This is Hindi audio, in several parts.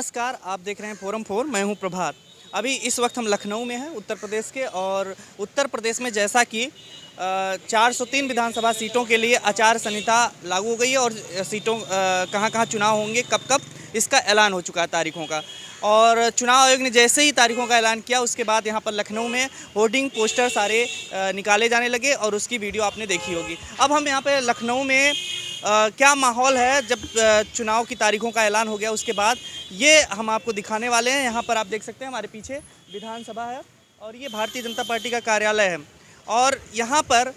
नमस्कार, आप देख रहे हैं फोरम 4। मैं हूं प्रभात। अभी इस वक्त हम लखनऊ में हैं, उत्तर प्रदेश के। और उत्तर प्रदेश में जैसा कि 403 विधानसभा सीटों के लिए आचार संहिता लागू हो गई है और सीटों कहां-कहां चुनाव होंगे, कब-कब, इसका ऐलान हो चुका है तारीखों का। और चुनाव आयोग ने जैसे ही तारीखों का ऐलान किया, उसके बाद यहाँ पर लखनऊ में होर्डिंग पोस्टर सारे निकाले जाने लगे और उसकी वीडियो आपने देखी होगी। अब हम यहाँ पे लखनऊ में क्या माहौल है जब चुनाव की तारीखों का ऐलान हो गया, उसके बाद ये हम आपको दिखाने वाले हैं। यहाँ पर आप देख सकते हैं हमारे पीछे विधानसभा है और ये भारतीय जनता पार्टी का कार्यालय है। और यहाँ पर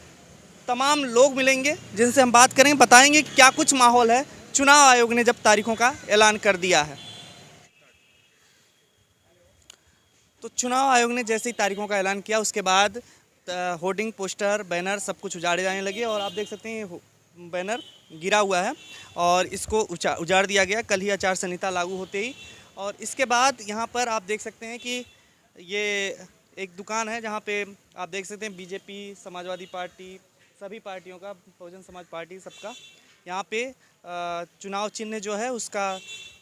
तमाम लोग मिलेंगे जिनसे हम बात करेंगे, बताएंगे कि क्या कुछ माहौल है चुनाव आयोग ने जब तारीखों का ऐलान कर दिया है। तो चुनाव आयोग ने जैसे ही तारीखों का ऐलान किया, उसके बाद होर्डिंग पोस्टर बैनर सब कुछ उजाड़े जाने लगे। और आप देख सकते हैं ये बैनर गिरा हुआ है और इसको उजाड़ दिया गया कल ही आचार संहिता लागू होते ही। और इसके बाद यहाँ पर आप देख सकते हैं कि ये एक दुकान है जहाँ पे आप देख सकते हैं बीजेपी, समाजवादी पार्टी, सभी पार्टियों का, बहुजन समाज पार्टी, सबका यहाँ पे चुनाव चिन्ह जो है उसका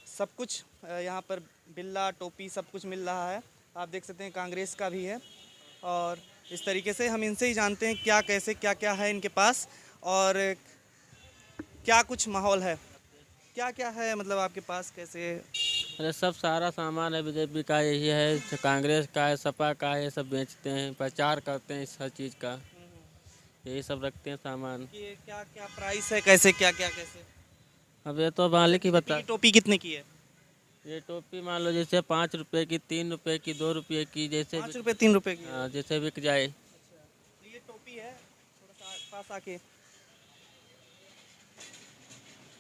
सब कुछ यहाँ पर बिल्ला, टोपी सब कुछ मिल रहा है। आप देख सकते हैं कांग्रेस का भी है। और इस तरीके से हम इनसे ही जानते हैं क्या कैसे क्या क्या है इनके पास और क्या कुछ माहौल है, क्या क्या है मतलब आपके पास कैसे। अरे सब सारा सामान है, बीजेपी का यही है, कांग्रेस का है, सपा का है, ये सब बेचते हैं, प्रचार करते हैं इस हर चीज़ का, यही सब रखते हैं सामान। ये क्या क्या प्राइस है, कैसे क्या क्या कैसे। अब ये तो मालिक ही बता। टोपी कितने की है? ये टोपी मान लो जैसे 5 रुपए की, 3 रुपए की, 2 रुपए की, जैसे 5 रुपये 3 रुपये की है। हाँ, जैसे बिक जाए। तो ये टोपी है, थोड़ा सा पास आके।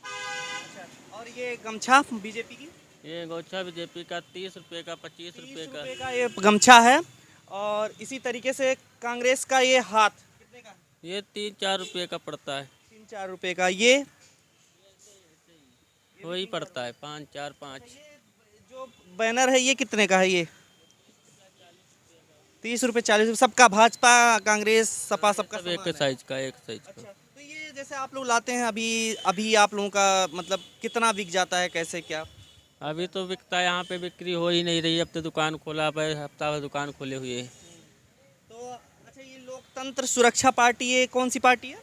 अच्छा, और ये गमछा बीजेपी की? ये गोछा बीजेपी का 30 रुपए का, 25 30 रुपए का। रुपये का ये गमछा है। और इसी तरीके से कांग्रेस का ये हाथ कितने का? ये 3-4 रुपए का पड़ता है। 3-4 रुपये का। ये वही पड़ता है 5-4-5। जो बैनर है ये कितने का है? ये 30 रुपये 40 रुपये सबका, भाजपा कांग्रेस सपा सबका सब एक समान है। साइज का, एक साइज का। अच्छा, तो ये जैसे आप लोग लाते हैं अभी अभी आप लोगों का मतलब कितना बिक जाता है, कैसे क्या? अभी तो बिकता है, यहाँ पे बिक्री हो ही नहीं रही। अब तो दुकान खोला है, हफ्ता भर दुकान खोले हुए है। तो अच्छा, ये लोकतंत्र सुरक्षा पार्टी ये कौन सी पार्टी है?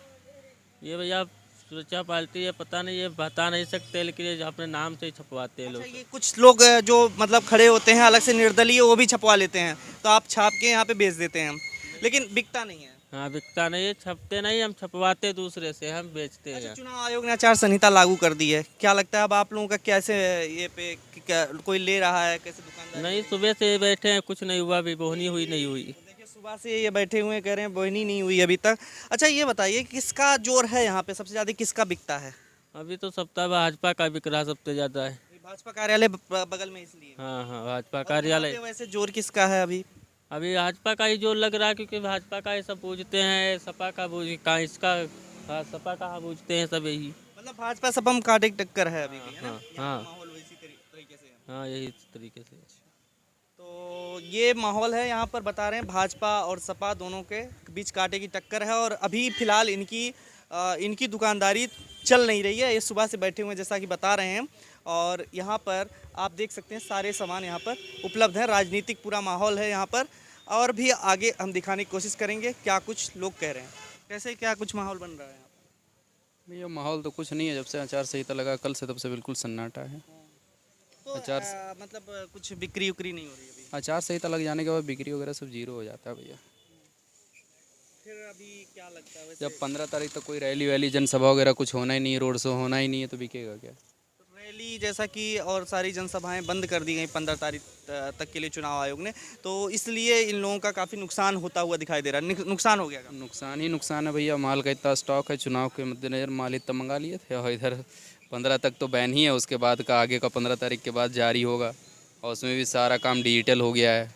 ये भैया सुरक्षा पार्टी है, पता नहीं, ये बता नहीं सकते, लेकिन ये अपने नाम से ही छपवाते हैं लोग। अच्छा, ये कुछ लोग जो मतलब खड़े होते हैं अलग से निर्दलीय, वो भी छपवा लेते हैं, तो आप छाप के यहाँ पे बेच देते हैं, लेकिन बिकता नहीं है। हाँ, बिकता नहीं है, छपते नहीं, हम छपवाते दूसरे से, हम बेचते अच्छा, हैं। चुनाव आयोग ने आचार संहिता लागू कर दी है, क्या लगता है अब आप लोगों का कैसे ये पे क्या कोई ले रहा है, कैसे दुकानदार? नहीं, सुबह से बैठे हैं, कुछ नहीं हुआ, अभी बोहनी हुई नहीं हुई। देखिए सुबह से ये बैठे हुए हैं, कह रहे हैं बोहनी नहीं हुई अभी तक। अच्छा, ये बताइए किसका जोर है यहाँ पे, सबसे ज़्यादा किसका बिकता है? अभी तो सप्ताह भाजपा का बिक रहा सबसे ज़्यादा है। ये भाजपा कार्यालय बगल में इसलिए। हाँ हाँ, भाजपा और यहाँ कार्यालय। पे वैसे जोर किसका है अभी? अभी भाजपा का ही जोर लग रहा है, क्योंकि भाजपा का ये सब पूछते हैं, सपा का बूझ का इसका, हाँ, सपा का पूछते हैं सब यही। मतलब भाजपा सपा कांटे की टक्कर है अभी भी, है ना? हाँ यहाँ हाँ का माहौल वैसी तरीके से है। हाँ, यही तरीके से। तो ये माहौल है यहाँ पर, बता रहे हैं भाजपा और सपा दोनों के बीच कांटे की टक्कर है। और अभी फिलहाल इनकी दुकानदारी चल नहीं रही है, ये सुबह से बैठे हुए हैं जैसा कि बता रहे हैं। और यहाँ पर आप देख सकते हैं सारे सामान यहाँ पर उपलब्ध है, राजनीतिक पूरा माहौल है यहाँ पर। और भी आगे हम दिखाने की कोशिश करेंगे क्या कुछ लोग कह रहे हैं, कैसे क्या कुछ माहौल बन रहा है यहाँ पर। भैया माहौल तो कुछ नहीं है, जब से आचार संहिता लगा कल से, तब से बिल्कुल सन्नाटा है। तो मतलब कुछ बिक्री उक्री नहीं हो रही अभी? आचार संहिता लग जाने के बाद बिक्री वगैरह सब जीरो हो जाता है भैया। फिर अभी क्या लगता है वैसे? जब 15 तारीख तक कोई रैली वैली जनसभा वगैरह कुछ होना ही नहीं है, रोड शो होना ही नहीं है, तो बिकेगा क्या? रैली जैसा कि और सारी जनसभाएं बंद कर दी गई 15 तारीख तक के लिए चुनाव आयोग ने, तो इसलिए इन लोगों का काफ़ी नुकसान होता हुआ दिखाई दे रहा है। नुकसान हो गया का? नुकसान ही नुकसान है भैया, माल का इतना स्टॉक है, चुनाव के मद्देनजर माल इतना मंगा लिए थे, और इधर 15 तक तो बैन ही है, उसके बाद का आगे का 15 तारीख के बाद जारी होगा, और उसमें भी सारा काम डिजिटल हो गया है।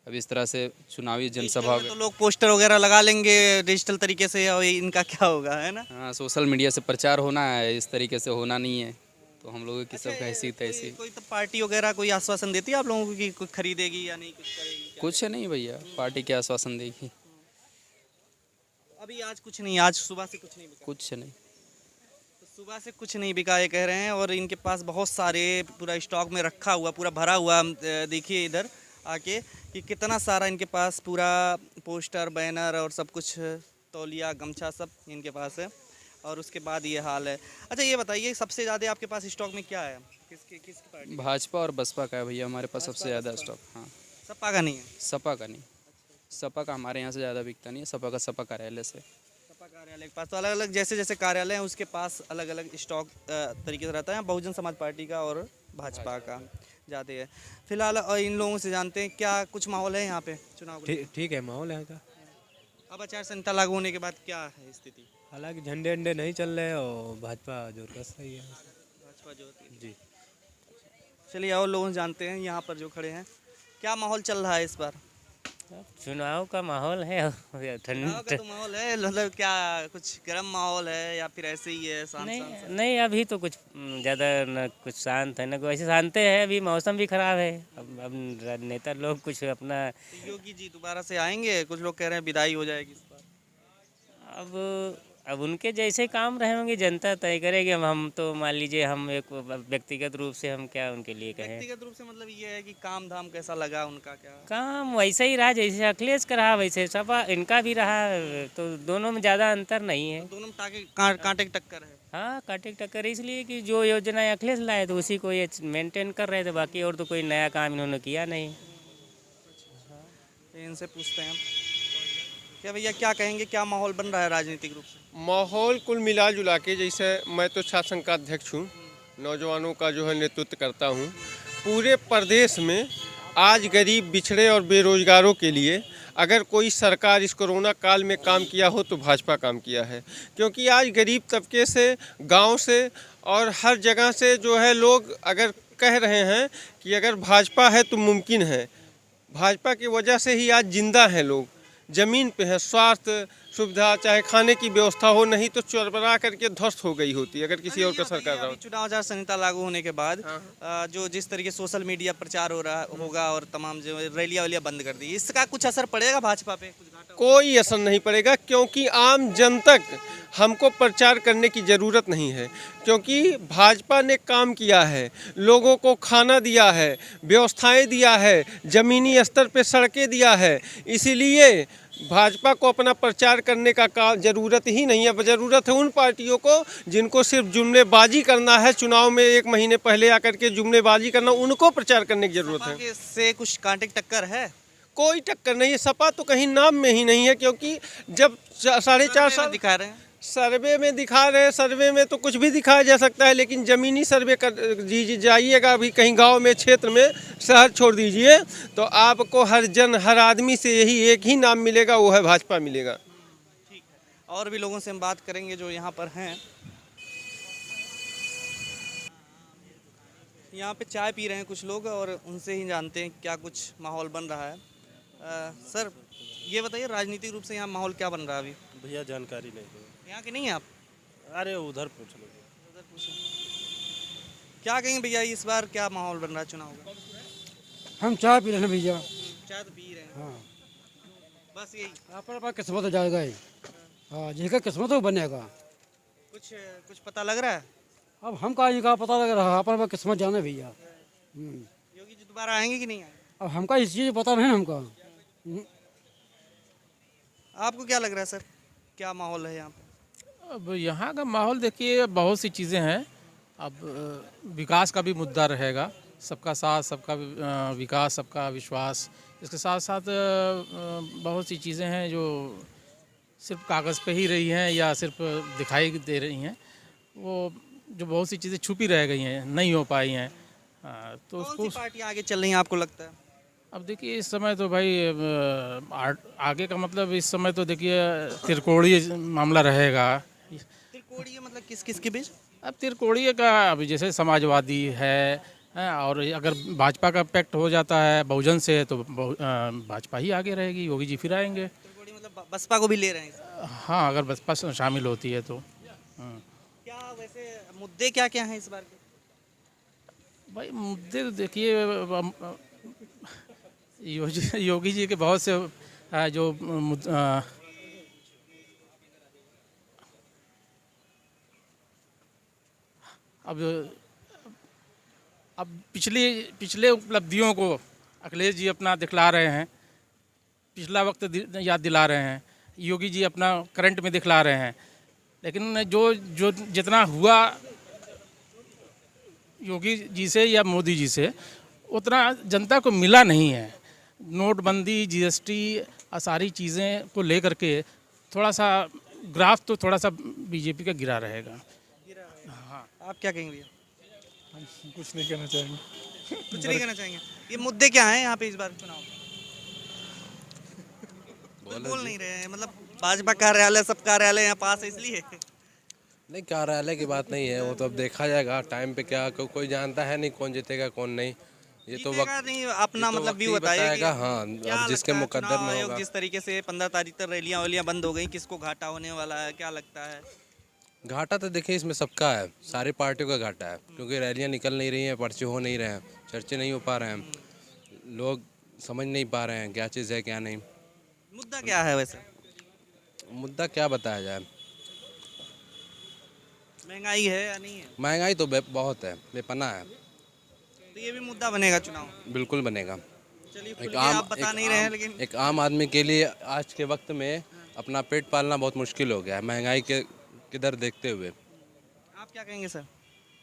अब इस तरह से चुनावी जनसभा तो लोग पोस्टर वगैरह लगा लेंगे डिजिटल तरीके से, और इनका क्या होगा, है ना? हाँ, सोशल मीडिया से प्रचार होना है, इस तरीके से होना नहीं है, तो हम लोगों की सब ऐसी तैसी। कोई तो पार्टी वगैरह कोई आश्वासन देती है आप लोगों को कि कुछ खरीदेगी या नहीं कुछ करेगी? कुछ नहीं भैया, पार्टी क्या आश्वासन देगी? अभी आज कुछ नहीं, आज सुबह से कुछ नहीं बिका। कुछ नहीं। तो सुबह से कुछ नहीं बिका ये कह रहे हैं, और इनके पास बहुत सारे पूरा स्टॉक में रखा हुआ, पूरा भरा हुआ। देखिए इधर आके कि कितना सारा इनके पास पूरा पोस्टर, बैनर और सब कुछ, तौलिया, गमछा सब इनके पास है। और उसके बाद ये हाल है। अच्छा ये बताइए, सबसे ज़्यादा आपके पास स्टॉक में क्या है? किसकी पार्टी? भाजपा और बसपा का है भैया हमारे पास सबसे ज़्यादा स्टॉक। हाँ, सपा का नहीं है? सपा का नहीं, सपा का हमारे यहाँ से ज़्यादा बिकता नहीं है, सपा का सपा कार्यालय से। सपा कार्यालय के पास तो अलग अलग, जैसे जैसे कार्यालय हैं उसके पास अलग अलग स्टॉक तरीके से रहता है। बहुजन समाज पार्टी का और भाजपा का ज़्यादा है फिलहाल। और इन लोगों से जानते हैं क्या कुछ माहौल है यहाँ पे चुनाव को? ठीक है माहौल यहाँ का। अब आचार संहिता लागू होने के बाद क्या है स्थिति? हालांकि झंडे अंडे नहीं चल रहे और भाजपा जोर का सही है। भाजपा जो होती है। जी चलिए और लोगों से जानते हैं यहाँ पर जो खड़े हैं, क्या माहौल चल रहा है इस बार? चुनाव का माहौल है। चुनाव का तो माहौल है, मतलब क्या कुछ गर्म माहौल है या फिर ऐसे ही है शांत शांत? नहीं अभी तो कुछ ज़्यादा न कुछ शांत है न कोई ऐसे शांत है। अभी मौसम भी खराब है। अब नेता लोग कुछ अपना योगी जी दोबारा से आएंगे, कुछ लोग कह रहे हैं विदाई हो जाएगी इस बार। अब उनके जैसे काम रहे होंगे, जनता तय करेगी। हम तो मान लीजिए हम एक व्यक्तिगत रूप से हम क्या उनके लिए कहें। व्यक्तिगत रूप से मतलब ये है कि काम धाम कैसा लगा उनका? क्या काम वैसा ही रहा जैसे अखिलेश का रहा, वैसे सपा इनका भी रहा। तो दोनों में ज़्यादा अंतर नहीं है। दोनों में कांटे की टक्कर है। हाँ कांटे की टक्कर इसलिए कि जो योजनाएं अखिलेश लाए तो उसी को ये मेंटेन कर रहे थे, बाकी और तो कोई नया काम इन्होंने किया नहीं। इनसे पूछते हैं क्या भैया, क्या कहेंगे, क्या माहौल बन रहा है राजनीतिक रूप से? माहौल कुल मिला जुला के, जैसे मैं तो छात्र संघ का अध्यक्ष हूँ, नौजवानों का जो है नेतृत्व करता हूँ। पूरे प्रदेश में आज गरीब, बिछड़े और बेरोजगारों के लिए अगर कोई सरकार इस कोरोना काल में काम किया हो तो भाजपा काम किया है। क्योंकि आज गरीब तबके से, गांव से और हर जगह से जो है लोग अगर कह रहे हैं कि अगर भाजपा है तो मुमकिन है। भाजपा की वजह से ही आज जिंदा हैं लोग, ज़मीन पे है। स्वास्थ्य सुविधा चाहे खाने की व्यवस्था हो, नहीं तो चरबरा करके ध्वस्त हो गई होती अगर किसी और का सरकार रहा हो। चुनाव आचार संहिता लागू होने के बाद जो जिस तरीके सोशल मीडिया प्रचार हो रहा होगा और तमाम जो रैलियां बंद कर दी, इसका कुछ असर पड़ेगा भाजपा पे? कुछ घाटा कोई असर नहीं पड़ेगा, क्योंकि आम जन तक हमको प्रचार करने की ज़रूरत नहीं है। क्योंकि भाजपा ने काम किया है, लोगों को खाना दिया है, व्यवस्थाएं दिया है, ज़मीनी स्तर पे सड़कें दिया है। इसीलिए भाजपा को अपना प्रचार करने का ज़रूरत ही नहीं है। ज़रूरत है उन पार्टियों को जिनको सिर्फ जुमलेबाजी करना है, चुनाव में 1 महीने पहले आकर के जुमलेबाजी करना, उनको प्रचार करने की ज़रूरत है। सपा से कुछ कांटे की टक्कर है? कोई टक्कर नहीं है। सपा तो कहीं नाम में ही नहीं है, क्योंकि जब 4.5 साल दिखा रहे हैं। सर्वे में दिखा रहे हैं। सर्वे में तो कुछ भी दिखाया जा सकता है, लेकिन ज़मीनी सर्वे कर जाइएगा अभी कहीं गांव में, क्षेत्र में, शहर छोड़ दीजिए, तो आपको हर जन, हर आदमी से यही एक ही नाम मिलेगा, वो है भाजपा मिलेगा। ठीक है, और भी लोगों से हम बात करेंगे जो यहाँ पर हैं। यहाँ पे चाय पी रहे हैं कुछ लोग, और उनसे ही जानते हैं क्या कुछ माहौल बन रहा है। सर ये बताइए, राजनीतिक रूप से यहाँ माहौल क्या बन रहा है अभी? भैया जानकारी नहीं है। यहाँ के नहीं हैं आप? अरे उधर पूछ लो। उधर पूछें। क्या कहेंगे भैया, इस बार क्या माहौल बन रहा है चुनाव का? हम चाय पी रहे हैं भैया। चाय तो पी रहे हैं। हाँ, बस यही अपना किस्मत हो जाएगा ही। हाँ, जिसका किस्मत हो बनेगा। कुछ पता लग रहा है? अब हम का पता लग रहा है, अपना किस्मत जाने भैया। योगी जी दोबारा आएंगे कि नहीं आएंगे? अब हमका इस चीज़ पता नहीं हमका। आपको क्या लग रहा है सर, क्या माहौल है यहाँ पे? अब यहाँ का माहौल देखिए, बहुत सी चीज़ें हैं। अब विकास का भी मुद्दा रहेगा, सबका साथ, सबका विकास, सबका विश्वास। इसके साथ साथ बहुत सी चीज़ें हैं जो सिर्फ कागज़ पे ही रही हैं या सिर्फ दिखाई दे रही हैं, वो जो बहुत सी चीज़ें छुपी रह गई हैं, नहीं हो पाई हैं। तो कौन उसको सी पार्टी आगे चल रही है आपको लगता है? अब देखिए इस समय तो भाई आगे का मतलब इस समय तो देखिए त्रिकोणीय मामला रहेगा। त्रिकोणीय मतलब किस किस के बीच? अब त्रिकोणीय का अभी जैसे समाजवादी है, और अगर भाजपा का पैक्ट हो जाता है बहुजन से तो भाजपा ही आगे रहेगी, योगी जी फिर आएंगे। त्रिकोणीय मतलब बसपा को भी ले रहे हैं? हाँ, अगर बसपा शामिल होती है तो। क्या वैसे मुद्दे क्या क्या हैं इस बार के? भाई मुद्दे तो देखिए योगी जी के बहुत से जो अब पिछले उपलब्धियों को अखिलेश जी अपना दिखला रहे हैं, पिछला वक्त याद दिला रहे हैं, योगी जी अपना करंट में दिखला रहे हैं, लेकिन जो जितना हुआ योगी जी से या मोदी जी से उतना जनता को मिला नहीं है। नोटबंदी, जीएसटी, सारी चीज़ें को लेकर के थोड़ा सा ग्राफ तो थोड़ा सा बीजेपी का गिरा रहेगा। हाँ, आप क्या कहेंगे भैया? कुछ नहीं कहना चाहेंगे। कुछ नहीं कहना चाहेंगे। ये मुद्दे क्या हैं यहाँ पे इस बार चुनाव में? बोल नहीं रहे हैं, मतलब भाजपा कार्यालय, सब कार्यालय यहाँ पास है इसलिए। नहीं, कार्यालय की बात नहीं है, वो तो अब देखा जाएगा टाइम पे। क्या कोई जानता है नहीं कौन जीतेगा कौन नहीं, ये तो जीतेगा वक्त नहीं, अपना तो मतलब वक्त व्यू ही बताइए बताएगा। कि हाँ, क्या अब जिसके लगता है मुकद्दर चुनाव में आयोग होगा। जिस तरीके से 15 तारीख तक रैलियां बंद हो गई, किसको घाटा होने वाला है, क्या लगता है? घाटा तो देखिए इसमें सबका है, सारी पार्टियों का घाटा है, क्योंकि रैलियां निकल नहीं रही हैं, पर्चे हो नहीं रहे हैं, चर्चे नहीं हो पा रहे हैं, लोग समझ नहीं पा रहे हैं क्या चीज़ है क्या नहीं। मुद्दा क्या है वैसे? मुद्दा क्या बताया जाए, महंगाई है या नहीं है? महंगाई तो बहुत है, बेपना है। तो ये भी मुद्दा बनेगा चुनाव? बिल्कुल बनेगा। चलिए खुल के आप बता नहीं रहे हैं, लेकिन एक आम आदमी के लिए आज के वक्त में अपना पेट पालना बहुत मुश्किल हो गया है, महंगाई के किधर देखते हुए। आप क्या कहेंगे सर?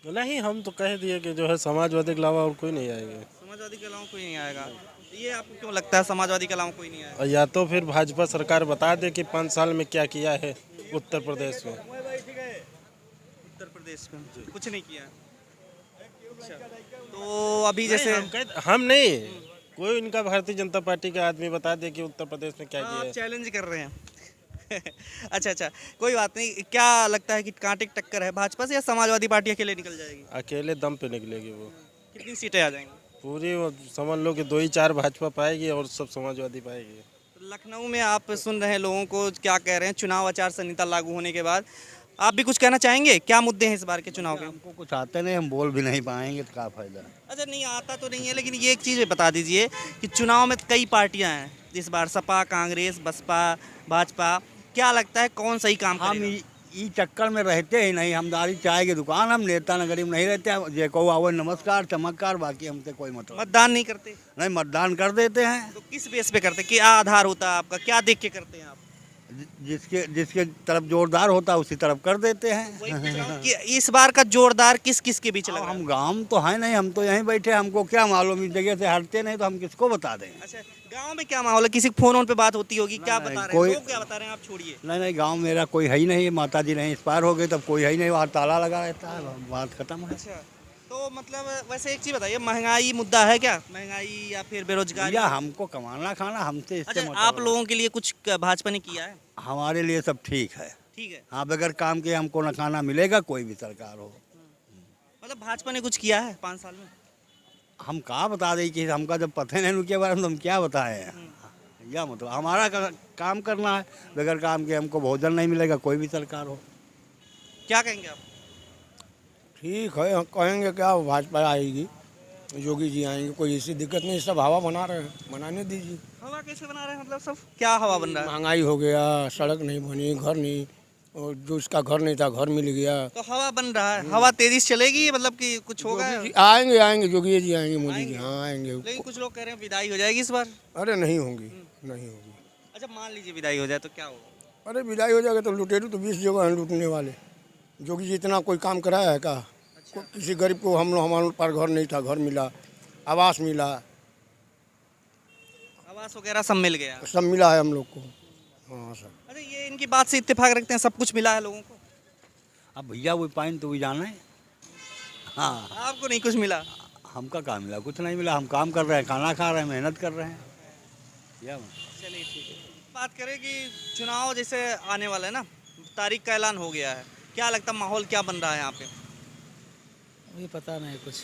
नहीं, हम तो कह दिए कि जो है समाजवादी के अलावा और कोई नहीं आएगा। समाजवादी के अलावा कोई नहीं आएगा? ये आपको क्यों लगता है समाजवादी के अलावा कोई नहीं आएगा? और या तो फिर भाजपा सरकार बता दे कि 5 साल में क्या किया है उत्तर प्रदेश में। उत्तर प्रदेश में कुछ नहीं किया। अच्छा, तो अभी जैसे हम नहीं, कोई इनका भारतीय जनता पार्टी का आदमी बता दे कि उत्तर प्रदेश में क्या किया आप है। चैलेंज कर रहे हैं। अच्छा, कोई बात नहीं। क्या लगता है कि कांटे की टक्कर है भाजपा से या समाजवादी पार्टी अकेले निकल जाएगी? अकेले दम पे निकलेगी वो। कितनी सीटें आ जाएंगी? पूरी वो समझ लो कि 2 ही 4 भाजपा पाएगी और सब समाजवादी पाएगी। तो लखनऊ में आप सुन रहे हैं लोगों को क्या कह रहे हैं चुनाव आचार संहिता लागू होने के बाद, आप भी कुछ कहना चाहेंगे? क्या मुद्दे हैं इस बार के चुनाव के? हमको कुछ आते नहीं, हम बोल भी नहीं पाएंगे तो क्या फायदा। अच्छा, नहीं आता तो नहीं है, लेकिन ये एक चीज़ बता दीजिए कि चुनाव में कई पार्टियां हैं इस बार, सपा, कांग्रेस, बसपा, भाजपा, क्या लगता है कौन सही काम हम करेगा? ई चक्कर में रहते ही नहीं, हमदारी चाय की दुकान, हम नेता नगरी में नहीं रहते। जे को आवो नमस्कार चमत्कार, बाकी हमसे कोई मतलब मतदान नहीं करते? नहीं। मतदान कर देते हैं, तो किस बेस पे करते? क्या आधार होता है आपका? क्या देख के करते हैं आप? जिसके तरफ जोरदार होता है उसी तरफ कर देते हैं। वही पूछ रहा हूँ कि इस बार का जोरदार किस किस के बीच लगा? हम गांव तो है नहीं, हम तो यहीं बैठे, हमको क्या मालूम, इस जगह से हटते नहीं तो हम किसको बता दें। अच्छा, गांव में क्या माहौल है? किसी फोन पे बात होती होगी, क्या नहीं, बता रहे हैं कोई- लोग? क्या बता रहे हैं आप छोड़िए। नहीं, गांव मेरा कोई है ही नहीं, माता जी नहीं एक्सपायर हो गए तब कोई है ही नहीं, वहाँ ताला लगा रहता है, बात खत्म है। अच्छा, तो मतलब वैसे एक चीज़ बताइए, महंगाई मुद्दा है क्या? महंगाई या फिर बेरोजगारी? या हमको कमाना खाना, हमसे इससे अच्छा, मतलब आप है। लोगों के लिए कुछ भाजपा ने किया है? हमारे लिए सब ठीक है। ठीक है, हाँ, बगैर काम के हमको न खाना मिलेगा, कोई भी सरकार हो। मतलब भाजपा ने कुछ किया है 5 साल में? हम कहाँ बता दें कि हमका जब पता नहीं उनके बारे में तो हम क्या बताएं। या मतलब हमारा काम करना है, बगैर काम के हमको भोजन नहीं मिलेगा, कोई भी सरकार हो। क्या कहेंगे आप? ठीक है, हम कहेंगे क्या, भाजपा आएगी, योगी जी आएंगे, कोई ऐसी दिक्कत नहीं, सब हवा बना रहे हैं, बनाने दीजिए। हवा कैसे बना रहे हैं? मतलब सब क्या हवा बन रहा है? महंगाई हो गया, सड़क नहीं बनी, घर नहीं, और जो इसका घर नहीं था घर मिल गया। तो हवा बन रहा है, हवा तेजी से चलेगी, मतलब कि कुछ होगा? योगी जी आएंगे, योगी जी आएंगे, मोदी जी हाँ आएंगे। लेकिन कुछ लोग कह रहे हैं विदाई हो जाएगी इस बार। अरे नहीं होंगी, नहीं होगी। अच्छा, मान लीजिए विदाई हो जाए तो क्या होगा? अरे विदाई हो जाएगा तो लुटेरू तो 20 जगह हैं लूटने वाले। योगी जी इतना कोई काम कराया है क्या? किसी गरीब को हमारे पास घर नहीं था, घर मिला, आवास मिला, आवास वगैरह सब मिल गया? सब मिला है हम लोग को। हाँ सर। अरे ये इनकी बात से इत्तेफाक रखते हैं, सब कुछ मिला है लोगों को? अब भैया वो पाइन तो भी जाना है। हाँ, आपको नहीं कुछ मिला? हमका काम मिला, कुछ नहीं मिला। हम काम कर रहे हैं, खाना खा रहे हैं, मेहनत कर रहे हैं। या चलिए ठीक है। बात करें कि चुनाव जैसे आने वाला है ना, तारीख का ऐलान हो गया है, क्या लगता है माहौल क्या बन रहा है यहाँ पे? अभी पता नहीं, कुछ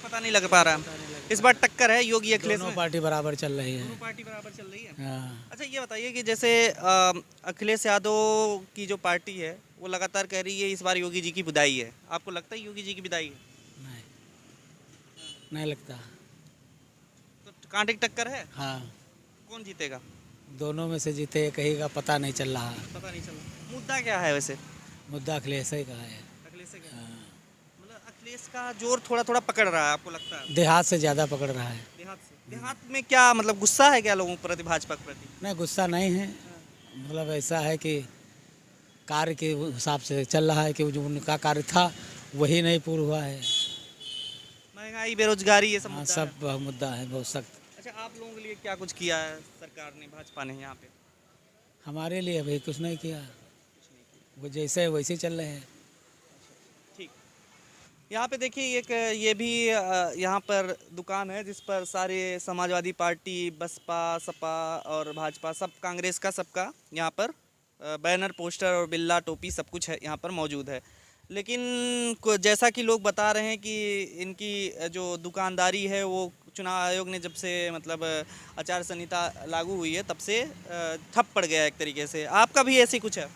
पता नहीं लग पा रहा है। इस बार टक्कर है योगी अखिलेश दोनों में? पार्टी बराबर चल रही है। दोनों पार्टी बराबर चल रही है। हाँ। अच्छा, ये बताइए कि जैसे अखिलेश यादव की जो पार्टी है वो लगातार कह रही है इस बार योगी जी की विदाई है, आपको लगता है योगी जी की विदाई है? नहीं, नहीं लगता। तो कांटे की टक्कर है? हाँ, कौन जीतेगा? दोनों में से जीते कहीं का पता नहीं चल रहा। पता नहीं चल रहा। मुद्दा क्या है वैसे? मुद्दा अखिलेश ही का है। अखिलेश से क्या? हाँ। अखिलेश का जोर थोड़ा थोड़ा पकड़ रहा है, आपको लगता है? देहात से ज़्यादा पकड़ रहा है। देहात में क्या मतलब गुस्सा है क्या लोगों के प्रति, भाजपा के प्रति? नहीं, गुस्सा नहीं है, मतलब ऐसा है कि कार्य के हिसाब से चल रहा है कि जो उनका कार्य था वही नहीं पूरा हुआ है। महंगाई, बेरोजगारी, ये सब हाँ, मुद्दा है। सब मुद्दा है बहुत सख्त। अच्छा, आप लोगों के लिए क्या कुछ किया है सरकार ने, भाजपा ने यहाँ पे? हमारे लिए अभी कुछ नहीं किया, वो जैसे है वैसे चल रहे हैं। ठीक। यहाँ पे देखिए एक ये भी यहाँ पर दुकान है जिस पर सारे समाजवादी पार्टी, बसपा, सपा और भाजपा, सब कांग्रेस का, सबका यहाँ पर बैनर, पोस्टर और बिल्ला, टोपी सब कुछ है यहाँ पर मौजूद है। लेकिन जैसा कि लोग बता रहे हैं कि इनकी जो दुकानदारी है वो चुनाव आयोग ने जब से मतलब आचार संहिता लागू हुई है तब से ठप पड़ गया एक तरीके से। आपका भी ऐसे कुछ है?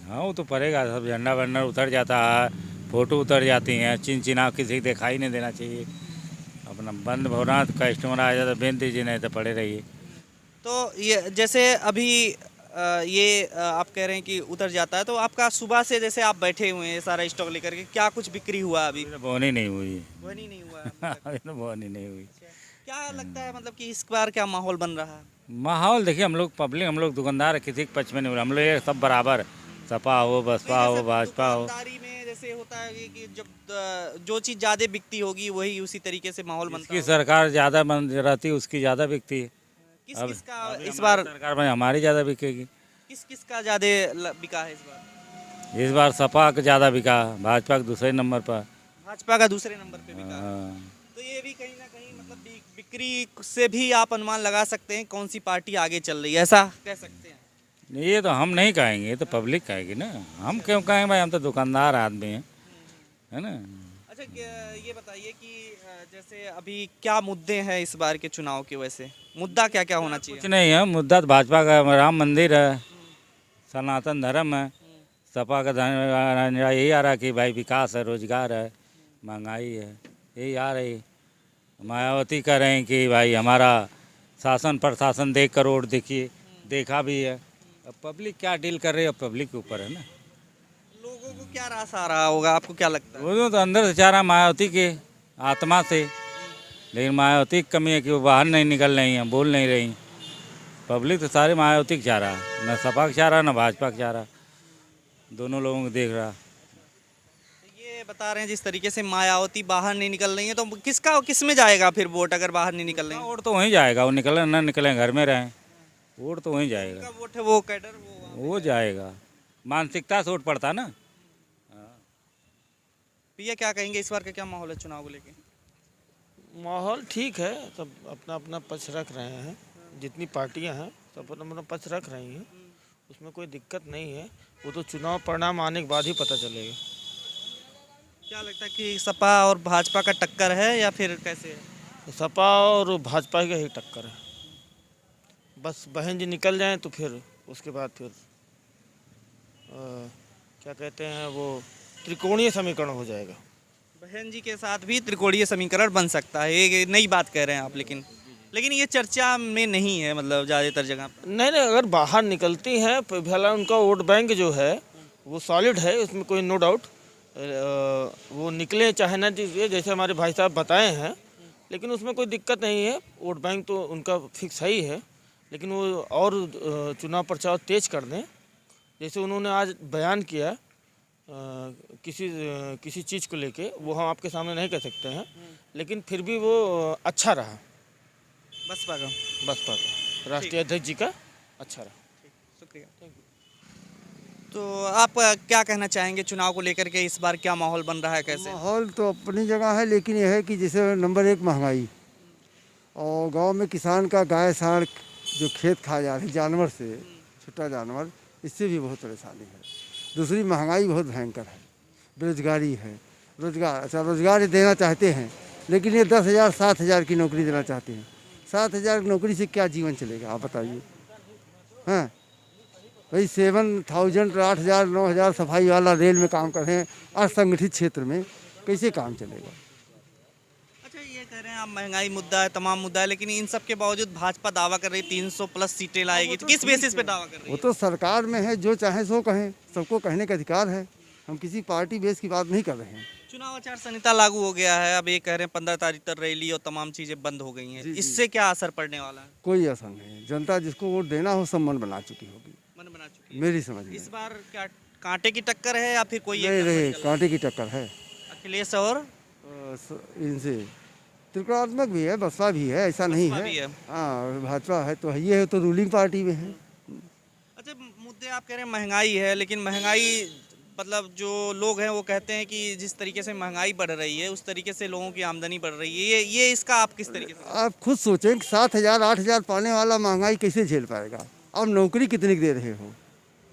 हाँ, वो तो पड़ेगा, सब झंडा वंडा उतर जाता है, फोटो उतर जाती हैं, चिन्ह किसी को दिखाई नहीं देना चाहिए। अपना बंद होना, कस्टमर आ जाता बेच दीजिए, नहीं तो पड़े रहिए। तो ये जैसे अभी ये आप कह रहे हैं कि उतर जाता है, तो आपका सुबह से जैसे आप बैठे हुए हैं सारा स्टॉक लेकर के, क्या कुछ बिक्री हुआ अभी? बोनी नहीं हुई। बोनी नहीं हुआ? अभी तो बोनी नहीं हुई। क्या लगता है मतलब कि इस बार क्या माहौल बन रहा है? माहौल देखिए, हम लोग पब्लिक, हम लोग दुकानदार, किसी के पक्ष में नहीं हो रहा, हम लोग ये सब बराबर, सपा हो, बसपा हो, भाजपा हो। दुकानदारी में जैसे होता है कि जब जो चीज़ ज़्यादा बिकती होगी वही उसी तरीके से माहौल बनता है। सरकार ज़्यादा बन रहती है उसकी ज़्यादा बिकती है। किसका इस बार सरकार में हमारी ज़्यादा बिकेगी। किसका ज़्यादा बिका है इस बार? सपा का ज़्यादा बिका, भाजपा के दूसरे नंबर पर। भाजपा का दूसरे नंबर पे बिका। हाँ। तो ये भी कहीं ना कहीं मतलब बिक्री से भी आप अनुमान लगा सकते हैं कौन सी पार्टी आगे चल रही है, ऐसा कह सकते हैं? ये तो हम नहीं कहेंगे, ये तो पब्लिक कहेगी ना, हम क्यों कहेंगे भाई, हम तो दुकानदार आदमी हैं, है ना। अच्छा, ये बताइए कि जैसे अभी क्या मुद्दे हैं इस बार के चुनाव की वजह से, मुद्दा क्या क्या होना चाहिए? कुछ नहीं है मुद्दा, तो भाजपा का राम मंदिर है, सनातन धर्म है, सपा का यही आ रहा है कि भाई विकास है, रोजगार है, महंगाई है, यही आ रही। मायावती कह रहे हैं कि भाई हमारा शासन प्रशासन देख कर वोट देखिए, देखा भी है। अब पब्लिक क्या डील कर रही है, अब पब्लिक के ऊपर है ना। लोगों को क्या रास आ रहा होगा, आपको क्या लगता है? वो तो अंदर से चाह रहा मायावती के आत्मा से, लेकिन मायावती की कमी है कि वो बाहर नहीं निकल रही हैं, बोल नहीं रही। पब्लिक तो सारे मायावती को चाह रहा, न सपा को चाह रहा, न भाजपा को चाह रहा, दोनों लोगों को देख रहा। ये बता रहे हैं जिस तरीके से मायावती बाहर नहीं निकल रही है, तो किस में जाएगा फिर वोट अगर बाहर नहीं निकल रही है? वोट तो वहीं जाएगा, वो निकले ना निकले घर में रहें, वोट तो वहीं जाएगा। उनका वोट है वो कैडर, वो जाएगा, मानसिकता से वोट पड़ता ना। भैया क्या कहेंगे इस बार का क्या माहौल है चुनाव को लेके? माहौल ठीक है, सब अपना अपना पक्ष रख रहे हैं, जितनी पार्टियां हैं सब अपना अपना पक्ष रख रही हैं, उसमें कोई दिक्कत नहीं है। वो तो चुनाव परिणाम आने के बाद ही पता चलेगा। क्या लगता है कि सपा और भाजपा का टक्कर है या फिर कैसे है? तो सपा और भाजपा का ही टक्कर है, बस बहन जी निकल जाएं तो फिर उसके बाद फिर क्या कहते हैं वो त्रिकोणीय समीकरण हो जाएगा। बहन जी के साथ भी त्रिकोणीय समीकरण बन सकता है, ये नई बात कह रहे हैं आप, लेकिन ये चर्चा में नहीं है मतलब ज़्यादातर जगह पर। नहीं, अगर बाहर निकलती हैं भला उनका वोट बैंक जो है वो सॉलिड है, उसमें कोई नो डाउट, वो निकले चाहे ना दीजिए जैसे हमारे भाई साहब बताए हैं, लेकिन उसमें कोई दिक्कत नहीं है। वोट बैंक तो उनका फिक्स ही है, लेकिन वो और चुनाव प्रचार तेज कर दें, जैसे उन्होंने आज बयान किया किसी चीज़ को लेके, वो हम आपके सामने नहीं कह सकते हैं, लेकिन फिर भी वो अच्छा रहा। बसपा का राष्ट्रीय अध्यक्ष जी का अच्छा रहा। शुक्रिया, थैंक यू। तो आप क्या कहना चाहेंगे चुनाव को लेकर के, इस बार क्या माहौल बन रहा है, कैसे? माहौल तो अपनी जगह है, लेकिन यह है कि जैसे नंबर 1 महंगाई, और गांव में किसान का गाय साढ़ जो खेत खा जा रहे जानवर से, छोटा जानवर, इससे भी बहुत परेशानी है। दूसरी महंगाई बहुत भयंकर है, बेरोजगारी है, रोजगार देना चाहते हैं, लेकिन ये 10,000 7,000 की नौकरी देना चाहते हैं। 7,000 की नौकरी से क्या जीवन चलेगा, आप बताइए। हाँ भाई 7,000 8,000 9,000 सफाई वाला रेल में काम कर रहे हैं, असंगठित क्षेत्र में कैसे काम चलेगा? अच्छा, ये कह रहे हैं आप महंगाई मुद्दा है, तमाम मुद्दा है, लेकिन इन सब के बावजूद भाजपा दावा कर रही 300+ सीटें लाएगी, तो किस बेसिस पे दावा कर रही है? वो तो सरकार में है, जो चाहे सो कहें, सबको कहने का अधिकार है। हम किसी पार्टी बेस की बात नहीं कर रहे हैं। चुनाव आचार संहिता लागू हो गया है, अब ये कह रहे हैं 15 तारीख तक रैली और तमाम चीजें बंद हो गई हैं, इससे क्या असर पड़ने वाला है? कोई असर नहीं, जनता जिसको वोट देना हो सब मन बना चुकी होगी, मन बना चुकी है। मेरी समझ में। इस बार क्या कांटे की टक्कर है या फिर कोई नहीं नहीं, कांटे की टक्कर है अखिलेश और इनसे। त्रिकोणात्मक भी है, बसपा भी है, ऐसा नहीं बसपा भी है। है। हाँ, भाजपा है तो ये है तो रूलिंग पार्टी में है। अच्छा, मुद्दे आप कह रहे हैं महंगाई है, लेकिन महंगाई मतलब जो लोग हैं वो कहते हैं कि जिस तरीके से महंगाई बढ़ रही है उस तरीके से लोगों की आमदनी बढ़ रही है, ये इसका आप किस तरीके से? आप खुद सोचें कि 7,000 8,000 पाने वाला महंगाई कैसे झेल पाएगा? आप नौकरी कितनी दे रहे हो?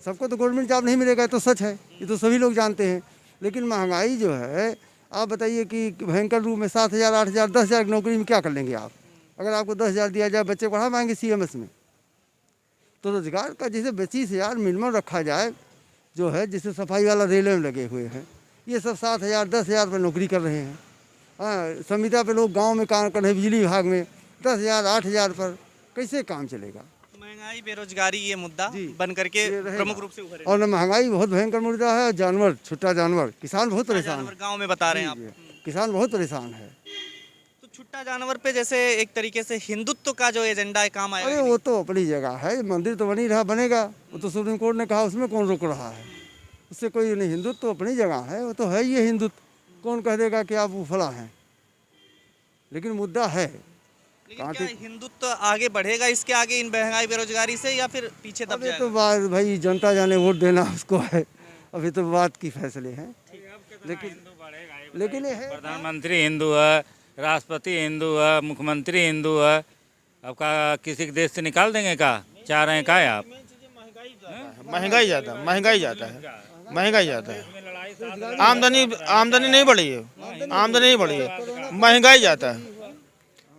सबको तो गवर्नमेंट जॉब नहीं मिलेगा, तो सच है, ये तो सभी लोग जानते हैं। लेकिन महंगाई जो है, आप बताइए कि भयंकर रूप में 7,000 8,000 10,000 की नौकरी में क्या कर लेंगे आप? अगर आपको 10,000 दिया जाए, बच्चे पढ़ा पाएंगे CMS में? तो रोजगार का जैसे 25,000 मिनिमम रखा जाए, जो है जैसे सफाई वाला रेलवे में लगे हुए हैं, ये सब 7,000 10,000 पर नौकरी कर रहे हैं। हाँ, संविदा पे लोग गांव में काम कर रहे हैं, बिजली विभाग में 10,000 8,000 पर कैसे काम चलेगा? महंगाई, बेरोजगारी, ये मुद्दा बन करके प्रमुख रूप से उभरे। और महंगाई बहुत भयंकर मुद्दा है। जानवर, छुट्टा जानवर, किसान बहुत परेशान है। गाँव में बता रहे हैं आप, किसान बहुत परेशान है। तो छुट्टा जानवर पे जैसे एक तरीके से हिंदुत्व का जो एजेंडा है काम आएगा? अरे वो तो अपनी जगह है, मंदिर तो बनी रहा, बनेगा, वो तो सुप्रीम कोर्ट ने कहा, उसमें कौन रोक रहा है? उससे कोई नहीं, हिंदुत्व तो अपनी जगह है, वो तो है ये हिंदुत्व। कौन कह देगा कि आप उफला हैं? लेकिन मुद्दा है। लेकिन क्या हिंदुत्व आगे बढ़ेगा इसके आगे, इन महंगाई बेरोजगारी से, या फिर पीछे दब जाएगा? तो बात भाई जनता जाने, वोट देना उसको है, अभी तो बात की फैसले हैं। लेकिन ये है, प्रधानमंत्री हिंदू है, राष्ट्रपति हिंदू है, मुख्यमंत्री हिंदू है, अब का किसी के देश से निकाल देंगे? का चाह रहे हैं का आप? महंगाई ज़्यादा है, महंगाई ज़्यादा है। आमदनी नहीं बढ़ी है, आमदनी नहीं बढ़ी है, महंगाई ज़्यादा है।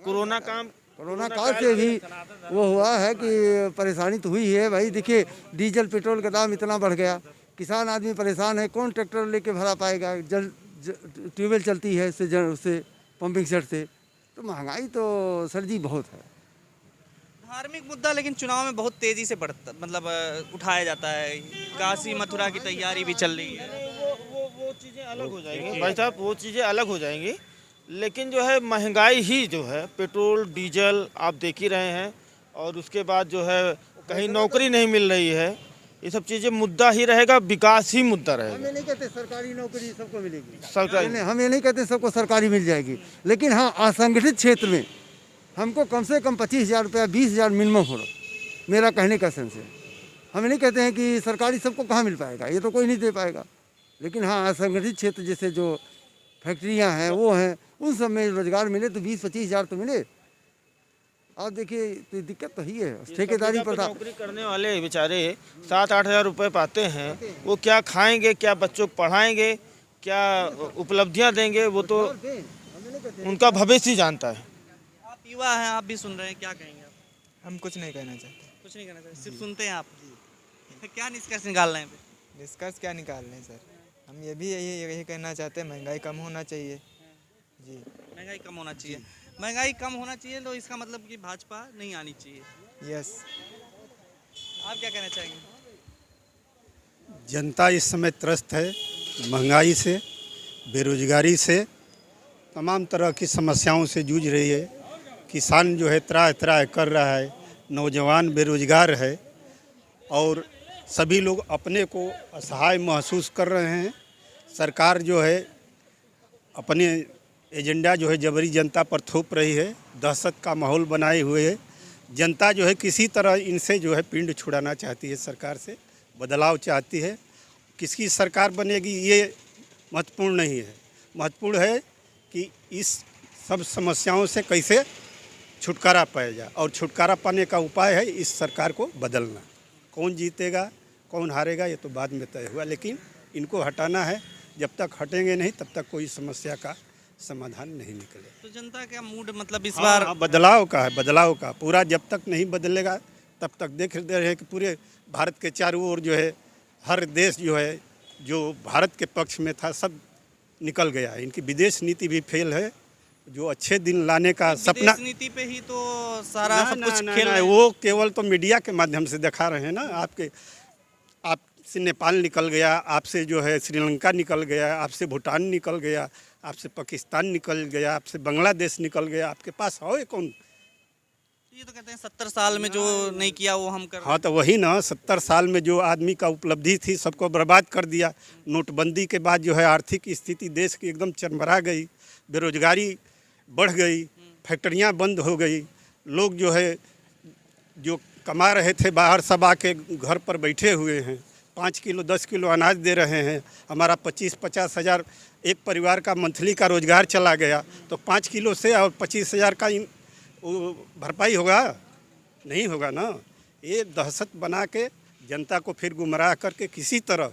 कोरोना काल से भी वो हुआ है कि परेशानी तो हुई है भाई। देखिए, डीजल पेट्रोल का दाम इतना बढ़ गया, किसान आदमी परेशान है, कौन ट्रैक्टर लेके भरा पाएगा? ट्यूबवेल चलती है उससे पंपिंग सेट से, तो महंगाई तो सर जी बहुत है। धार्मिक मुद्दा लेकिन चुनाव में बहुत तेजी से बढ़ता, मतलब उठाया जाता है। काशी मथुरा की तैयारी भी चल रही है। वो चीज़ें अलग हो जाएंगी भाई साहब, वो चीज़ें अलग हो जाएंगी। लेकिन जो है महंगाई ही जो है, पेट्रोल डीजल आप देख ही रहे हैं, और उसके बाद जो है कहीं नौकरी नहीं मिल रही है, ये सब चीज़ें मुद्दा ही रहेगा, विकास ही मुद्दा रहेगा। हम ये नहीं कहते सरकारी नौकरी सबको मिलेगी, सरकारी हम ये नहीं कहते सबको सरकारी मिल जाएगी, लेकिन हाँ, असंगठित क्षेत्र में हमको कम से कम 25,000 रुपया 20,000 मिनिमम हो, मेरा कहने का सेंस है। हम नहीं कहते हैं कि सरकारी सबको कहाँ मिल पाएगा, ये तो कोई नहीं दे पाएगा, लेकिन हाँ, असंगठित क्षेत्र जैसे जो फैक्ट्रियाँ हैं वो हैं, उन सब में रोजगार मिले तो 20-25,000 तो मिले। आप देखिए, तो दिक्कत तो ही है ठेकेदारी पर। नौकरी करने वाले बेचारे 7-8 हज़ार रुपये पाते हैं, वो क्या खाएंगे, क्या बच्चों को पढ़ाएंगे, क्या उपलब्धियां देंगे, वो तो उनका भविष्य ही जानता है। आप युवा हैं, आप भी सुन रहे हैं, क्या कहेंगे आप? हम कुछ नहीं कहना चाहते। कुछ नहीं कहना चाहते, सिर्फ सुनते हैं आप? क्या निष्कर्ष निकाल रहे हैं? निष्कर्ष क्या निकाल रहे हैं सर, हम ये भी यही कहना चाहते हैं, महंगाई कम होना चाहिए जी। महंगाई कम होना चाहिए, महंगाई कम होना चाहिए, तो इसका मतलब कि भाजपा नहीं आनी चाहिए। यस। आप क्या कहना चाहेंगे? जनता इस समय त्रस्त है महंगाई से, बेरोजगारी से, तमाम तरह की समस्याओं से जूझ रही है। किसान जो है त्राह त्राह कर रहा है, नौजवान बेरोजगार है, और सभी लोग अपने को असहाय महसूस कर रहे हैं। सरकार जो है अपने एजेंडा जो है जबरी जनता पर थोप रही है, दहशत का माहौल बनाए हुए है। जनता जो है किसी तरह इनसे जो है पिंड छुड़ाना चाहती है, सरकार से बदलाव चाहती है। किसकी सरकार बनेगी ये महत्वपूर्ण नहीं है, महत्वपूर्ण है कि इस सब समस्याओं से कैसे छुटकारा पाया जाए, और छुटकारा पाने का उपाय है इस सरकार को बदलना। कौन जीतेगा कौन हारेगा ये तो बाद में तय हुआ, लेकिन इनको हटाना है। जब तक हटेंगे नहीं तब तक कोई समस्या का समाधान नहीं निकले। तो जनता का मूड मतलब इस बार बदलाव का है, बदलाव का पूरा जब तक नहीं बदलेगा तब तक देख रहे हैं कि पूरे भारत के चारों ओर जो है हर देश जो है जो भारत के पक्ष में था सब निकल गया है। इनकी विदेश नीति भी फेल है, जो अच्छे दिन लाने का सपना, विदेश नीति पे ही तो सारा सब कुछ खेल है। वो केवल तो मीडिया के माध्यम से दिखा रहे हैं ना। आपके आपसे नेपाल निकल गया, आपसे जो है श्रीलंका निकल गया, आपसे भूटान निकल गया, आपसे पाकिस्तान निकल गया, आपसे बांग्लादेश निकल गया, आपके पास है कौन? ये तो कहते हैं 70 साल में जो नहीं किया वो हम कर। हाँ तो वही ना, 70 साल में जो आदमी का उपलब्धि थी सबको बर्बाद कर दिया। नोटबंदी के बाद जो है आर्थिक स्थिति देश की एकदम चरमरा गई, बेरोजगारी बढ़ गई, फैक्ट्रियाँ बंद हो गई, लोग जो है जो कमा रहे थे बाहर सब आके घर पर बैठे हुए हैं, 5 किलो 10 किलो अनाज दे रहे हैं। हमारा 25-50 हज़ार एक परिवार का मंथली का रोजगार चला गया, तो 5 किलो से और 25 हज़ार का भरपाई होगा? नहीं होगा ना। ये दहशत बना के जनता को फिर गुमराह करके किसी तरह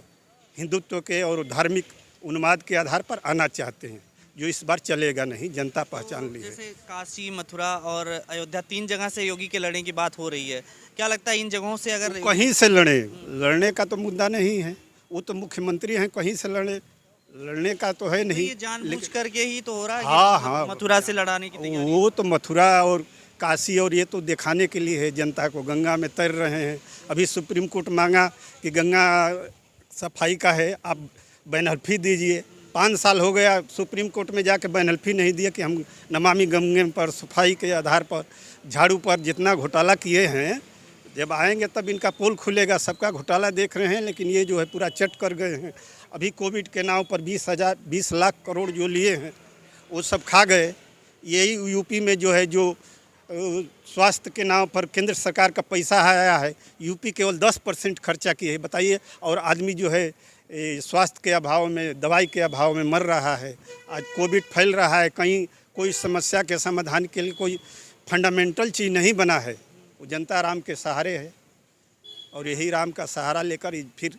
हिंदुत्व के और धार्मिक उन्माद के आधार पर आना चाहते हैं, जो इस बार चलेगा नहीं, जनता पहचान ली है। जैसे काशी, मथुरा और अयोध्या 3 जगह से योगी के लड़ने की बात हो रही है, क्या लगता है इन जगहों से अगर कहीं से लड़ने का तो मुद्दा नहीं है, वो तो मुख्यमंत्री हैं, कहीं से लड़ने का तो है नहीं। ये जानबूझ करके ही तो हो रहा है। हाँ हाँ, मथुरा से लड़ाने की तैयारी। वो तो मथुरा और काशी और ये तो दिखाने के लिए है जनता को। गंगा में तैर रहे हैं, अभी सुप्रीम कोर्ट मांगा कि गंगा सफाई का है, आप बैनहल्फी दीजिए। 5 साल हो गया सुप्रीम कोर्ट में जाके बैनहल्फी नहीं दिया कि हम नमामि गंगे पर सफाई के आधार पर झाड़ू पर जितना घोटाला किए हैं, जब आएंगे तब इनका पोल खुलेगा। सबका घोटाला देख रहे हैं, लेकिन ये जो है पूरा चट कर गए हैं। अभी कोविड के नाम पर 20 लाख करोड़ जो लिए हैं वो सब खा गए। यही यूपी में जो है जो स्वास्थ्य के नाम पर केंद्र सरकार का पैसा आया है, यूपी केवल 10% खर्चा किए है, बताइए। और आदमी जो है स्वास्थ्य के अभाव में, दवाई के अभाव में मर रहा है। आज कोविड फैल रहा है, कहीं कोई समस्या के समाधान के लिए कोई फंडामेंटल चीज़ नहीं बना है। वो जनता राम के सहारे है और यही राम का सहारा लेकर फिर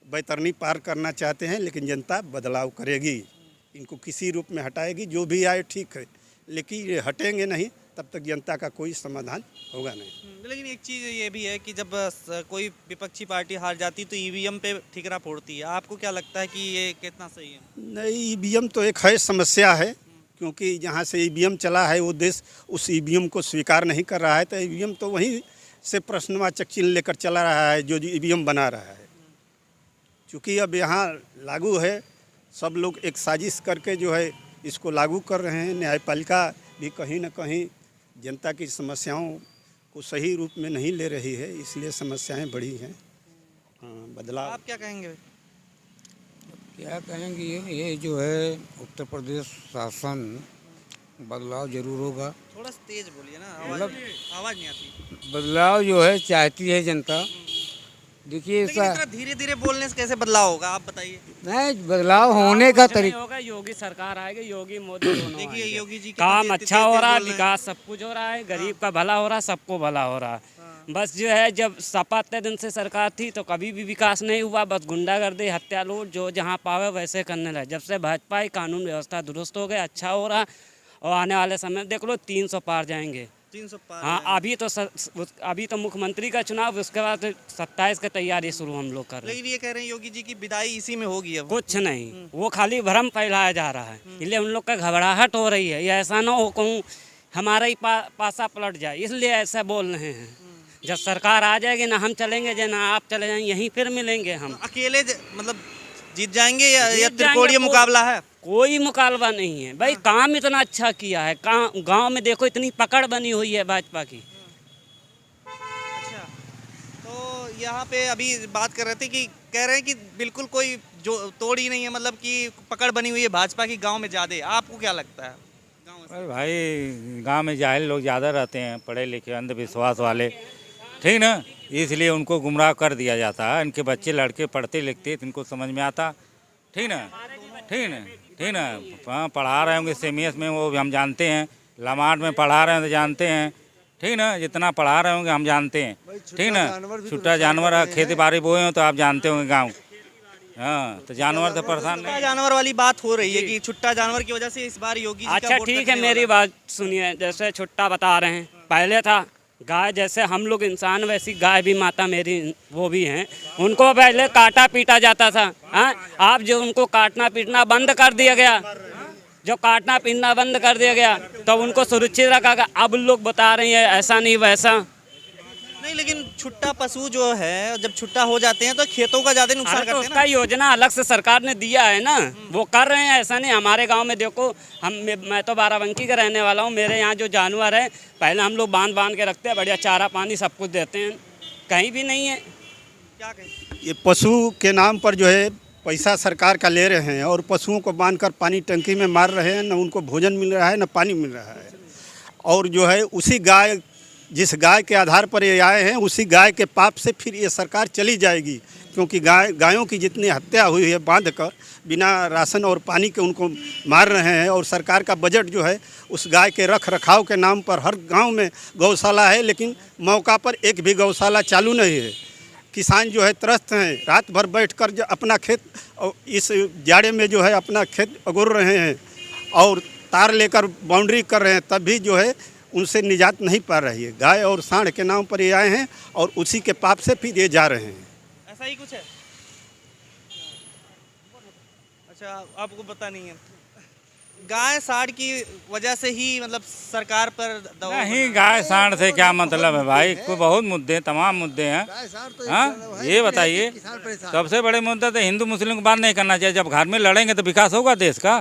बैतरनी पार करना चाहते हैं, लेकिन जनता बदलाव करेगी, इनको किसी रूप में हटाएगी। जो भी आए ठीक है, लेकिन ये हटेंगे नहीं तब तक जनता का कोई समाधान होगा नहीं। लेकिन एक चीज़ ये भी है कि जब कोई विपक्षी पार्टी हार जाती तो ईवीएम पे ठिकरा फोड़ती है। आपको क्या लगता है कि ये कितना सही है? नहीं, ईवीएम तो एक है समस्या है, क्योंकि जहाँ से ईवीएम चला है वो देश उस ईवीएम को स्वीकार नहीं कर रहा है। तो ईवीएम तो वहीं से प्रश्नवाचक चिन्ह लेकर चला रहा है जो ईवीएम बना रहा है। चूँकि अब यहाँ लागू है, सब लोग एक साजिश करके जो है इसको लागू कर रहे हैं। न्यायपालिका भी कहीं न कहीं जनता की समस्याओं को सही रूप में नहीं ले रही है, इसलिए समस्याएं बढ़ी हैं। हाँ, बदलाव। आप क्या कहेंगे? क्या कहेंगे, ये जो है उत्तर प्रदेश शासन बदलाव जरूर होगा। थोड़ा तेज बोलिए ना, आवाज़ नहीं आती। बदलाव जो है चाहती है जनता। देखिए धीरे धीरे बोलने से कैसे बदलाव होगा, आप बताइए। नहीं, बदलाव होने का तरीका होगा। योगी सरकार आएगी, योगी मोदी दोनों देखिए योगी जी काम अच्छा हो रहा है, विकास सब कुछ हो रहा है, गरीब का भला हो रहा है, सबको भला हो रहा है। बस जो है जब सपा इतने दिन से सरकार थी तो कभी भी विकास नहीं हुआ, बस गुंडागर्दी, हत्या लूट जो जहाँ पावे वैसे करने लगे। जब से भाजपा आई कानून व्यवस्था दुरुस्त हो गया, अच्छा हो रहा, और आने वाले समय देख लो 300 पार जाएंगे। 300 पार। हाँ, अभी तो मुख्यमंत्री का चुनाव, उसके बाद 27 की तैयारी शुरू हम लोग कर रहे हैं। लेकिन ये कह रहे हैं योगी जी की विदाई इसी में होगी अब। कुछ नहीं, वो खाली भ्रम फैलाया जा रहा है, इसलिए हम लोग का घबराहट हो रही है। ये ऐसा ना हो कहूँ हमारा ही पासा पलट जाए, इसलिए ऐसा बोल रहे हैं। जब सरकार आ जाएगी ना हम चलेंगे, जो ना आप चले जाएंगे, यहीं फिर मिलेंगे हम। अकेले मतलब जीत जाएंगे या त्रिकोणीय मुकाबला है? कोई मुकाबला नहीं है भाई, काम इतना अच्छा किया है। गांव में देखो इतनी पकड़ बनी हुई है भाजपा की। अच्छा, तो यहाँ पे अभी बात कर रहे थे कि कह रहे हैं कि बिल्कुल कोई जो तोड़ ही नहीं है, मतलब कि पकड़ बनी हुई है भाजपा की गांव में ज़्यादा। आपको क्या लगता है? अरे भाई, गांव में जाहिल लोग ज़्यादा रहते हैं, पढ़े लिखे अंधविश्वास वाले, ठीक ना, इसलिए उनको गुमराह कर दिया जाता है। इनके बच्चे लड़के पढ़ते लिखते तो इनको समझ में आता, ठीक ना, ठीक ना, ठीक ना। हाँ, पढ़ा रहे होंगे CMS में, वो हम जानते हैं। लामार्ड में पढ़ा रहे हैं तो जानते हैं, ठीक ना। जितना पढ़ा रहे होंगे हम जानते हैं, ठीक ना। छुट्टा जानवर खेती बाड़ी बोए हो तो आप जानते होंगे गाँव। हाँ, तो जानवर तो परेशान नहीं। जानवर वाली बात हो रही है कि छुट्टा जानवर की वजह से इस बार योगी। अच्छा ठीक है, मेरी बात सुनिए। जैसे छुट्टा बता रहे हैं, पहले था गाय, जैसे हम लोग इंसान वैसी गाय भी माता मेरी वो भी हैं, उनको पहले काटा पीटा जाता था। हाँ, आप जो उनको काटना पीटना बंद कर दिया गया, जो काटना पीटना बंद कर दिया गया तो उनको सुरक्षित रखा गया। अब लोग बता रहे हैं ऐसा नहीं वैसा। नहीं, लेकिन छुट्टा पशु जो है जब छुट्टा हो जाते हैं तो खेतों का ज्यादा नुकसान अरे तो करते हैं उसका ना। योजना अलग से सरकार ने दिया है ना, वो कर रहे हैं। ऐसा नहीं, हमारे गांव में देखो, मैं तो बाराबंकी का रहने वाला हूँ। मेरे यहाँ जो जानवर है, पहले हम लोग बांध के रखते हैं, बढ़िया चारा पानी सब कुछ देते हैं, कहीं भी नहीं है। क्या कहें? ये पशु के नाम पर जो है पैसा सरकार का ले रहे हैं और पशुओं को बांधकर पानी टंकी में मार रहे हैं, न उनको भोजन मिल रहा है न पानी मिल रहा है। और जो है उसी गाय, जिस गाय के आधार पर ये आए हैं, उसी गाय के पाप से फिर ये सरकार चली जाएगी, क्योंकि गायों की जितनी हत्या हुई है बांध कर, बिना राशन और पानी के उनको मार रहे हैं। और सरकार का बजट जो है उस गाय के रख रखाव के नाम पर, हर गांव में गौशाला है लेकिन मौका पर एक भी गौशाला चालू नहीं है। किसान जो है त्रस्त हैं, रात भर बैठकर जो अपना खेत इस जाड़े में जो है अपना खेत अगोर रहे हैं और तार लेकर बाउंड्री कर रहे हैं, तब भी जो है उनसे निजात नहीं पा रही है। गाय और सांड के नाम पर ये आए हैं और उसी के पाप से फिर ये जा रहे हैं। ऐसा ही कुछ है? अच्छा, आपको पता नहीं है? गाय सांड की वजह से ही मतलब सरकार पर दबाव नहीं, गाय सांड से क्या मतलब है भाई? कोई बहुत मुद्दे, तमाम मुद्दे हैं। हाँ, ये बताइए, सबसे बड़े मुद्दा तो हिंदू मुस्लिम को बात नहीं करना चाहिए। जब घर में लड़ेंगे तो विकास होगा देश का।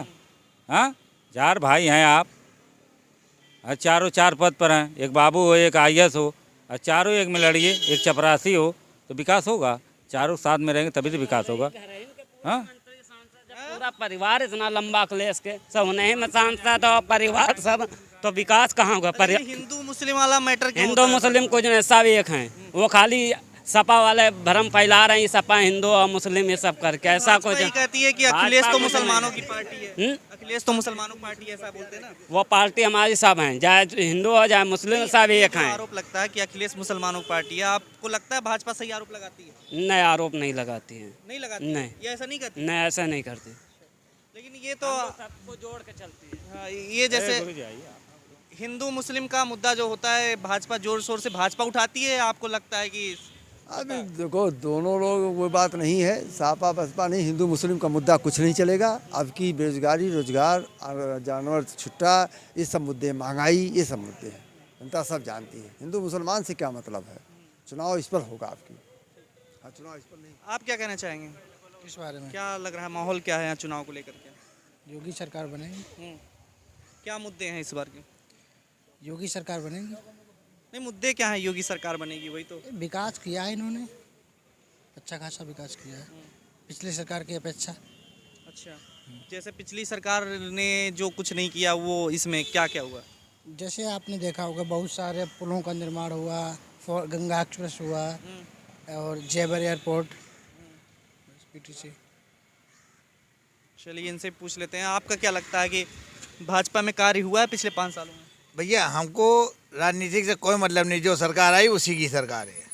हाँ, 4 भाई हैं आप, और चारों 4 पद पर हैं, एक बाबू हो, एक IAS हो, और चारों एक में लड़िए, एक चपरासी हो, तो विकास होगा। चारों साथ में रहेंगे तभी तो विकास होगा। हाँ, पूरा परिवार इतना लंबा क्लेश के सब नहीं में सांसद और परिवार सब, तो विकास कहाँ होगा? हिंदू मुस्लिम वाला मैटर क्यों हिंदू होता है? मुस्लिम कुछ नहीं, सब एक हैं। वो खाली सपा वाले भ्रम फैला रहे हैं, सपा हिंदू और मुस्लिम ये सब करके। ऐसा कुछ भाजपा ये कहती है कि अखिलेश तो मुसलमानों की पार्टी है। अखिलेश तो मुसलमानों की पार्टी है, ऐसा बोलते हैं ना। वो पार्टी हमारी सब हैं, चाहे हिंदू हो चाहे मुस्लिम, सब एक हैं। आरोप लगता है कि अखिलेश मुसलमानों की पार्टी है। आपको लगता है भाजपा सही आरोप लगाती है? नहीं, आरोप नहीं लगाती है। नहीं लगाती? नहीं, ये ऐसा नहीं करती? नहीं, ऐसा नहीं करती। लेकिन ये तो सबको जोड़ के चलती है। हाँ, ये जैसे हिंदू मुस्लिम का मुद्दा जो होता है, भाजपा जोर शोर से भाजपा उठाती है। आपको लगता है कि अभी देखो, दोनों लोग वो बात नहीं है, सापा बसपा नहीं, हिंदू मुस्लिम का मुद्दा कुछ नहीं चलेगा। अब की बेरोजगारी, रोजगार, जानवर छुट्टा, ये सब मुद्दे, महंगाई, ये सब मुद्दे हैं, जनता सब जानती है। हिंदू मुसलमान से क्या मतलब है? चुनाव इस पर होगा आपकी। हाँ, चुनाव इस पर नहीं। आप क्या कहना चाहेंगे इस बारे में? क्या लग रहा है, माहौल क्या है यहाँ चुनाव को लेकर के? योगी सरकार बनेगी। क्या मुद्दे हैं इस बार के? योगी सरकार बनेगी। नहीं, मुद्दे क्या है? योगी सरकार बनेगी, वही तो। विकास किया है इन्होंने, अच्छा खासा विकास किया है पिछली सरकार की अपेक्षा। अच्छा, जैसे पिछली सरकार ने जो कुछ नहीं किया, वो इसमें क्या क्या हुआ? जैसे आपने देखा होगा, बहुत सारे पुलों का निर्माण हुआ, गंगा एक्सप्रेस हुआ और जेवर एयरपोर्ट, PTC। चलिए इनसे पूछ लेते हैं, आपका क्या लगता है कि भाजपा में कार्य हुआ है पिछले 5 सालों में? भैया, हमको राजनीतिक से कोई मतलब नहीं, जो सरकार आई उसी की सरकार है।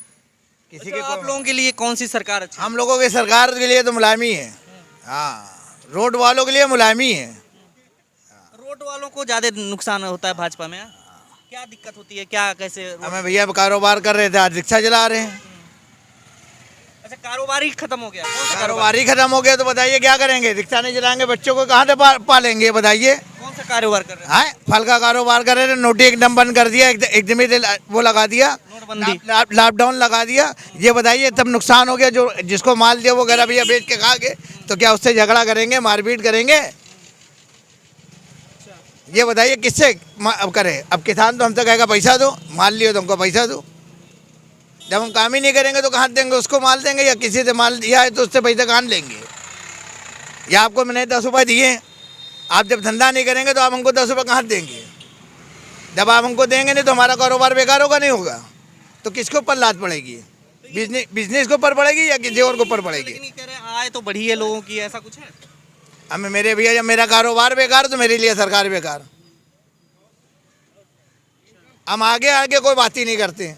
किसी के आप लोगों के लिए कौन सी सरकार अच्छी? हम लोगों की सरकार के लिए तो मुलायमी है। हाँ, रोड वालों के लिए मुलायमी है। रोड वालों को ज्यादा नुकसान होता है भाजपा में? क्या दिक्कत होती है? क्या कैसे? हमें भैया कारोबार कर रहे थे, आज रिक्शा चला रहे हैं। अच्छा, कारोबार ही खत्म हो गया? कारोबार ही खत्म हो गया तो बताइए क्या करेंगे? रिक्शा नहीं चलाएंगे, बच्चों को कहाँ से पालेंगे? बताइए। कौन सा कारोबार कर रहे हैं? हाँ, फल का कारोबार कर रहे थे, नोटी एकदम बंद कर दिया, एकदम ही वो लगा दिया, लॉकडाउन लगा दिया। ये बताइए, तब नुकसान हो गया। जो जिसको माल दिया वो घर भैया बेच के खा गए, तो क्या उससे झगड़ा करेंगे, मारपीट करेंगे? ये बताइए किससे अब करे? अब किसान तो हमसे कहेगा पैसा दो, माल लियो तो हमको पैसा दो। जब हम काम ही नहीं करेंगे तो कहाँ देंगे? उसको माल देंगे, या किसी से माल दिया है तो उससे पैसा कहाँ लेंगे? या आपको मैंने 10 रुपये दिए, आप जब धंधा नहीं करेंगे तो आप हमको 10 रुपये कहाँ देंगे? जब आप हमको देंगे नहीं तो हमारा कारोबार बेकार होगा, नहीं होगा? तो किसके ऊपर लाद पड़ेगी? बिजनेस के ऊपर पड़ेगी या किसी और के ऊपर पड़ेगी? आय तो बढ़ी है लोगों की, ऐसा कुछ है? हमें मेरे भैया, जब मेरा कारोबार बेकार तो मेरे लिए सरकार बेकार। हम आगे आगे कोई बात ही नहीं करते।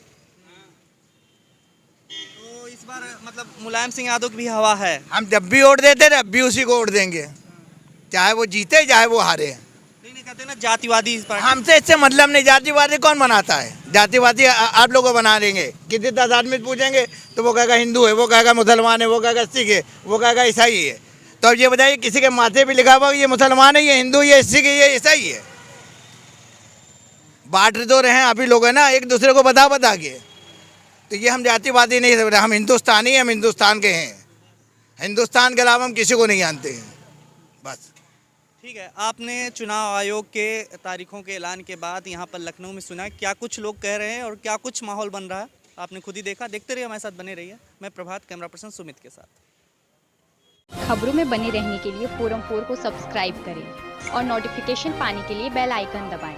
तो इस बार मतलब मुलायम सिंह यादव की भी हवा है? हम जब भी वोट देते थे, अब भी उसी को वोट देंगे, चाहे वो जीते चाहे वो हारे। नहीं कहते ना जातिवादी इस पार्टी? हमसे इससे मतलब नहीं। जातिवादी कौन बनाता है? जातिवादी आप लोगों बना देंगे। कितने 10 आदमी पूछेंगे तो वो कहेगा हिंदू है, वो कहेगा मुसलमान है, वो कहेगा सिख है, वो कहेगा ईसाई है। तो अब ये बताइए, किसी के माथे पे लिखा हुआ ये मुसलमान है, ये हिंदू, ये सिख है, ये ईसाई है? बांट तो रहे हैं आप ही लोग है ना, एक दूसरे को बता के। तो ये हम जातिवादी नहीं समझ रहे, हम हिंदुस्तानी हैं, हम हिंदुस्तान के हैं, हिंदुस्तान के अलावा हम किसी को नहीं जानते हैं बस। ठीक है, आपने चुनाव आयोग के तारीखों के ऐलान के बाद यहाँ पर लखनऊ में सुना, क्या कुछ लोग कह रहे हैं और क्या कुछ माहौल बन रहा है, आपने खुद ही देखा। देखते रहिए, हमारे साथ बने रहिए। मैं प्रभात, कैमरा पर्सन सुमित के साथ। खबरों में बने रहने के लिए फोरम 4 को सब्सक्राइब करें और नोटिफिकेशन पाने के लिए बेल आइकन दबाएं।